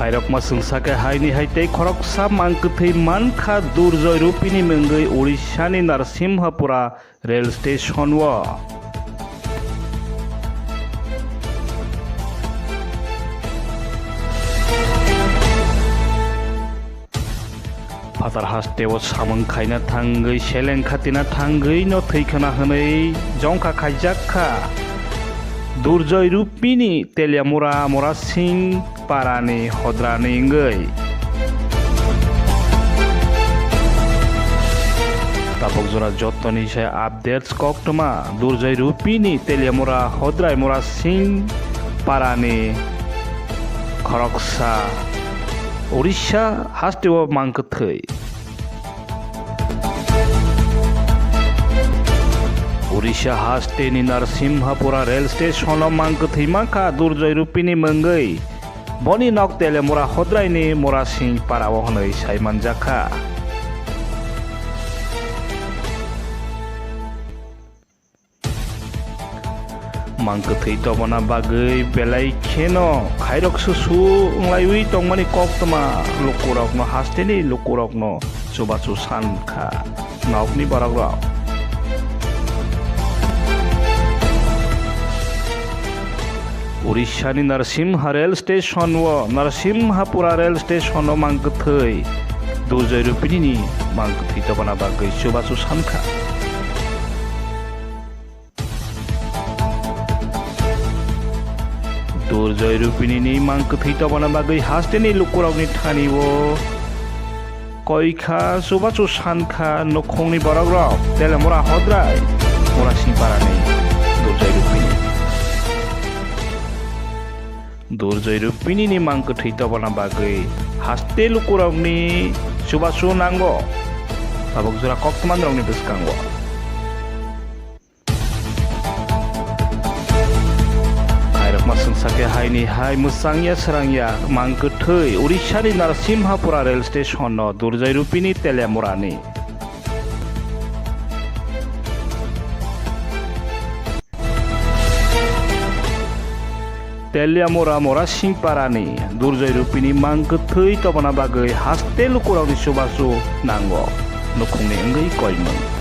Khairokma sungsake haini haitei khoroksa mangkthei mankha durjoy rupini mengoi Odishani Narsimhapura rail station o Fatar hasteo samung khaina thangoi seleng khatina thangoi no theikhana hwnei jongkha khaijakha Durjoy rupini Teliamura Morasing Parani Hodrani ngei Tapok jora jotoni se updates koktoma Durjoy rupini Teliamura Hodrai Morasing Parani Khoroksa Odisha hasteo mangkthei Odisha hasteni Narsimhapura rail station o mangkthei mangkha durjoy rupini mengoi boni nok Teliamura Hodraini Morasing Parao hnoi saimanjakha mangkthei tobona bagoi belai kheno khairok susu nglaiwi tongmani koktoma lukurokno hasteni lukurokno chubachu sankha nokni baragrok Odishani Narsimha rail station o Narsimhapura rail station o mangkthei durjoy rupini mangkthei tobona bagoi chubachu sankha Durjoy rupini ni mangkthei tobona bagoi hasteni lukurokni thani o koikha chubachu sankha nokhongni baragrok Teliamura Hodrai Morasing Parani durjoy rupini Durjoy rupini ni mangkthei tobona bagoi haste lukurokni chubachu nango tabok jora koktmanrokni bwskango Khairokma sungsake haini hai musangya srangya mangkthei Odishani Narsimhapura rail station no durjoy rupini Teliamurani Teliamura Morasing Parani durjoy rupini mangkthei tobona bagoi haste lukurokni chubachu nango nokhongni wngoi koimung